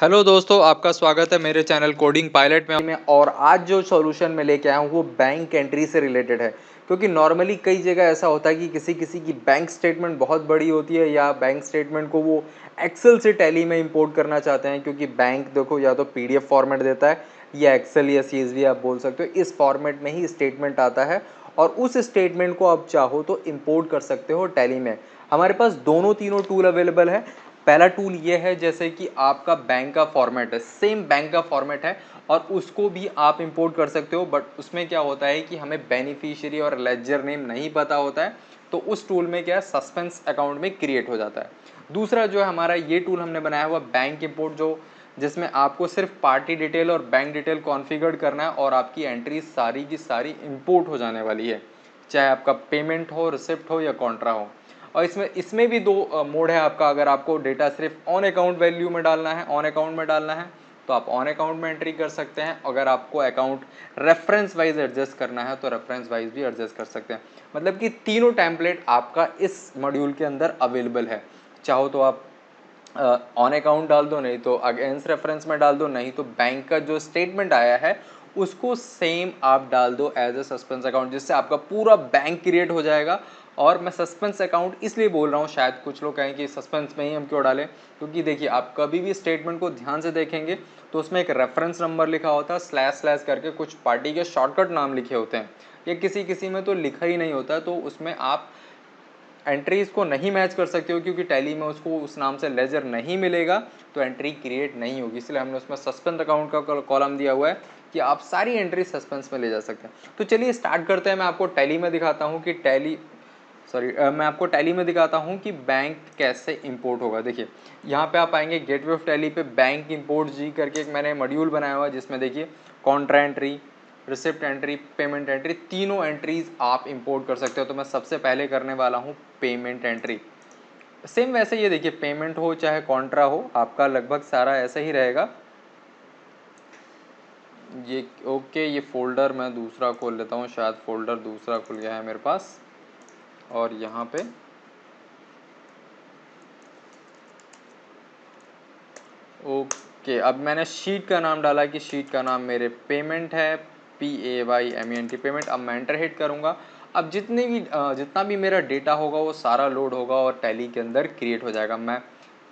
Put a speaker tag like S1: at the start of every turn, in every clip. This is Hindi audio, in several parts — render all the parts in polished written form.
S1: हेलो दोस्तों, आपका स्वागत है मेरे चैनल कोडिंग पायलट में। और आज जो सॉल्यूशन मैं लेके आया हूँ वो बैंक एंट्री से रिलेटेड है। क्योंकि नॉर्मली कई जगह ऐसा होता है कि किसी किसी की बैंक स्टेटमेंट बहुत बड़ी होती है या बैंक स्टेटमेंट को वो एक्सेल से टैली में इंपोर्ट करना चाहते हैं। क्योंकि बैंक देखो या तो पीडीएफ फॉर्मेट देता है या एक्सेल या सीएसवी आप बोल सकते हो, इस फॉर्मेट में ही स्टेटमेंट आता है और उस स्टेटमेंट को आप चाहो तो इंपोर्ट कर सकते हो टैली में। हमारे पास दोनों तीनों टूल अवेलेबल है। पहला टूल ये है जैसे कि आपका बैंक का फॉर्मेट है, सेम बैंक का फॉर्मेट है और उसको भी आप इंपोर्ट कर सकते हो। बट उसमें क्या होता है कि हमें बेनिफिशियरी और लेजर नेम नहीं पता होता है, तो उस टूल में क्या है, सस्पेंस अकाउंट में क्रिएट हो जाता है। दूसरा जो है हमारा ये टूल हमने बनाया हुआ बैंक इंपोर्ट, जो जिसमें आपको सिर्फ पार्टी डिटेल और बैंक डिटेल कॉन्फ़िगर करना है और आपकी एंट्री सारी की सारी इंपोर्ट हो जाने वाली है, चाहे आपका पेमेंट हो, रिसिप्ट हो या कॉन्ट्रा हो। और इसमें भी दो मोड है आपका। अगर आपको डेटा सिर्फ ऑन अकाउंट वैल्यू में डालना है, ऑन अकाउंट में डालना है, तो आप ऑन अकाउंट में एंट्री कर सकते हैं। अगर आपको अकाउंट रेफरेंस वाइज एडजस्ट करना है तो रेफरेंस वाइज भी एडजस्ट कर सकते हैं। मतलब कि तीनों टेम्पलेट आपका इस मॉड्यूल के अंदर अवेलेबल है। चाहो तो आप ऑन अकाउंट डाल दो, नहीं तो अगेंस्ट रेफरेंस में डाल दो, नहीं तो बैंक का जो स्टेटमेंट आया है उसको सेम आप डाल दो एज ए सस्पेंस अकाउंट, जिससे आपका पूरा बैंक क्रिएट हो जाएगा। और मैं सस्पेंस अकाउंट इसलिए बोल रहा हूँ, शायद कुछ लोग कहें कि सस्पेंस में ही हम क्यों डालें, क्योंकि देखिए आप कभी भी स्टेटमेंट को ध्यान से देखेंगे तो उसमें एक रेफरेंस नंबर लिखा होता है, स्लैश स्लैश करके कुछ पार्टी के शॉर्टकट नाम लिखे होते हैं, या किसी किसी में तो लिखा ही नहीं होता है। तो उसमें आप एंट्रीज को नहीं मैच कर सकते हो, क्योंकि टैली में उसको उस नाम से लेजर नहीं मिलेगा तो एंट्री क्रिएट नहीं होगी। इसलिए हमने उसमें सस्पेंस अकाउंट का कॉलम दिया हुआ है कि आप सारी एंट्री सस्पेंस में ले जा सकते हैं। तो चलिए स्टार्ट करते हैं। मैं आपको टैली में दिखाता हूँ कि मैं आपको टैली में दिखाता हूँ कि बैंक कैसे इंपोर्ट होगा। देखिए यहाँ पे आप आएंगे गेटवे ऑफ टैली पे, बैंक इंपोर्ट जी करके एक मैंने मॉड्यूल बनाया हुआ है, जिसमें देखिए Contra entry, receipt entry, payment entry, तीनों एंट्रीज आप इंपोर्ट कर सकते हो। तो मैं सबसे पहले करने वाला हूँ पेमेंट एंट्री। सेम वैसे ये देखिए, पेमेंट हो चाहे कॉन्ट्रा हो, आपका लगभग सारा ऐसा ही रहेगा। ये ओके, ये फोल्डर मैं दूसरा खोल लेता हूँ, शायद फोल्डर दूसरा खुल गया है मेरे पास। और यहाँ पे ओके, अब मैंने शीट का नाम डाला कि शीट का नाम मेरे पेमेंट है, PAYMENT पेमेंट। अब मैं एंटर हिट करूँगा। अब जितना भी मेरा डेटा होगा वो सारा लोड होगा और टैली के अंदर क्रिएट हो जाएगा। मैं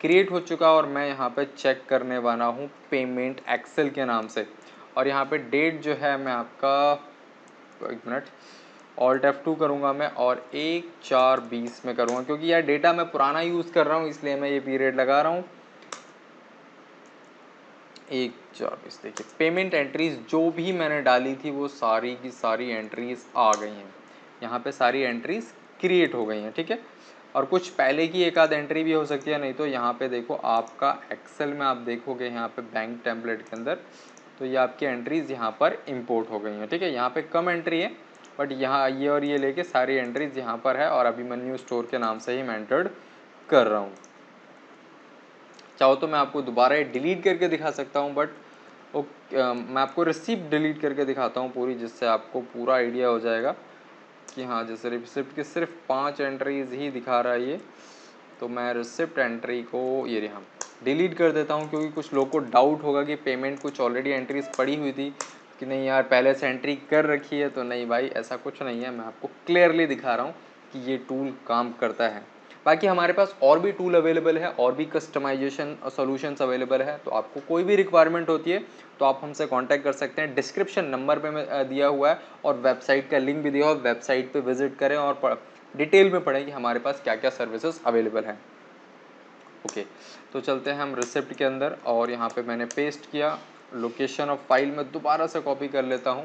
S1: क्रिएट हो चुका और मैं यहाँ पे चेक करने वाला हूँ पेमेंट एक्सेल के नाम से। और यहाँ पे डेट जो है मैं आपका, एक मिनट, ऑल्ट F2 करूँगा मैं और 1/4/20 में करूँगा, क्योंकि यार डेटा मैं पुराना यूज़ कर रहा हूँ इसलिए मैं ये पीरियड लगा रहा हूँ। 1/4/20। देखिए पेमेंट एंट्रीज जो भी मैंने डाली थी वो सारी की सारी एंट्रीज आ गई हैं। यहाँ पे सारी एंट्रीज क्रिएट हो गई हैं, ठीक है। और कुछ पहले की एक आध एंट्री भी हो सकती है, नहीं तो यहाँ पे देखो आपका एक्सेल में आप देखोगे यहाँ पे बैंक टेम्पलेट के अंदर, तो ये आपकी एंट्रीज यहाँ पर इंपोर्ट हो गई हैं, ठीक है। यहाँ पे कम एंट्री है बट यहाँ ये और ये लेके सारी एंट्रीज यहाँ पर है और अभिमन्यु स्टोर के नाम से ही मैं एंटर्ड कर रहा हूँ। चाहो तो मैं आपको दोबारा ये डिलीट करके दिखा सकता हूँ, बट मैं आपको रिसिप्ट डिलीट करके दिखाता हूँ पूरी, जिससे आपको पूरा आइडिया हो जाएगा कि हाँ, जैसे रिसिप्ट की सिर्फ 5 एंट्रीज ही दिखा रहा है ये। तो मैं रिसिप्ट एंट्री को ये रहा डिलीट कर देता हूँ, क्योंकि कुछ लोग को डाउट होगा कि पेमेंट कुछ ऑलरेडी एंट्रीज पड़ी हुई थी कि नहीं यार पहले से एंट्री कर रखी है। तो नहीं भाई, ऐसा कुछ नहीं है, मैं आपको क्लियरली दिखा रहा हूँ कि ये टूल काम करता है। बाकी हमारे पास और भी टूल अवेलेबल है और भी कस्टमाइजेशन सॉल्यूशंस अवेलेबल है। तो आपको कोई भी रिक्वायरमेंट होती है तो आप हमसे कांटेक्ट कर सकते हैं। डिस्क्रिप्शन नंबर पे मैं दिया हुआ है और वेबसाइट का लिंक भी दिया हुआ है। वेबसाइट पे विजिट करें और डिटेल में पढ़ें कि हमारे पास क्या क्या सर्विसेज अवेलेबल हैं। ओके, तो चलते हैं हम रिसिप्ट के अंदर और यहाँ पे मैंने पेस्ट किया। लोकेशन ऑफ फाइल में दोबारा से कॉपी कर लेता हूँ।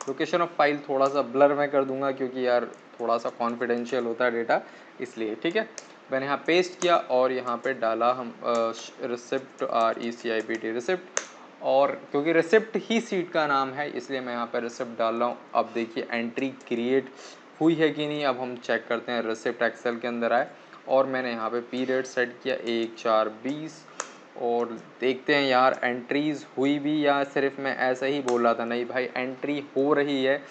S1: लोकेशन ऑफ फाइल थोड़ा सा ब्लर मैं कर दूंगा, क्योंकि यार थोड़ा सा कॉन्फिडेंशियल होता है डेटा, इसलिए, ठीक है। मैंने यहाँ पेस्ट किया और यहाँ पे डाला हम रिसिप्ट, RECIPT रिसिप्ट। और क्योंकि रिसिप्ट ही सीट का नाम है इसलिए मैं यहाँ पे रिसिप्ट डाल रहा हूँ। अब देखिए एंट्री क्रिएट हुई है कि नहीं, अब हम चेक करते हैं। रिसिप्ट एक्सेल के अंदर आए और मैंने यहाँ पे पीरियड सेट किया 1/4/20 और देखते हैं यार एंट्रीज हुई भी या सिर्फ मैं ऐसा ही बोल रहा था। नहीं भाई, एंट्री हो रही है।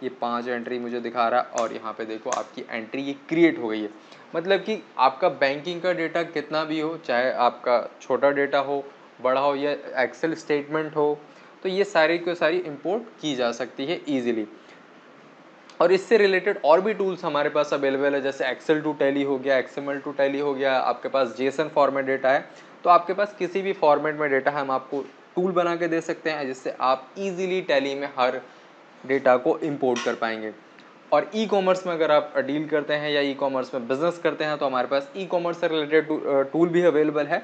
S1: ये 5 एंट्री मुझे दिखा रहा है और यहाँ पे देखो आपकी एंट्री ये क्रिएट हो गई है। मतलब कि आपका बैंकिंग का डेटा कितना भी हो, चाहे आपका छोटा डेटा हो बड़ा हो या एक्सेल स्टेटमेंट हो, तो ये सारी की सारी इंपोर्ट की जा सकती है ईजिली। और इससे रिलेटेड और भी टूल्स हमारे पास अवेलेबल है, जैसे एक्सेल टू टैली हो गया, एक्सएमएल टू टैली हो गया, आपके पास जेसन फॉर्मेट डेटा है, तो आपके पास किसी भी फॉर्मेट में डेटा है हम आपको टूल बना के दे सकते हैं, जिससे आप इजीली टैली में हर डेटा को इंपोर्ट कर पाएंगे। और ई कॉमर्स में अगर आप डील करते हैं या ई कॉमर्स में बिजनेस करते हैं, तो हमारे पास ई कॉमर्स से रिलेटेड टूल भी अवेलेबल है।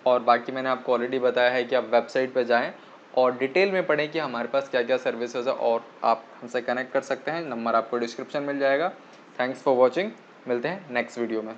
S1: और बाकी मैंने आपको ऑलरेडी बताया है कि आप वेबसाइट पर जाएं और डिटेल में पढ़ें कि हमारे पास क्या क्या सर्विसेज है, और आप हमसे कनेक्ट कर सकते हैं। नंबर आपको डिस्क्रिप्शन मिल जाएगा। थैंक्स फॉर वॉचिंग, मिलते हैं नेक्स्ट वीडियो में।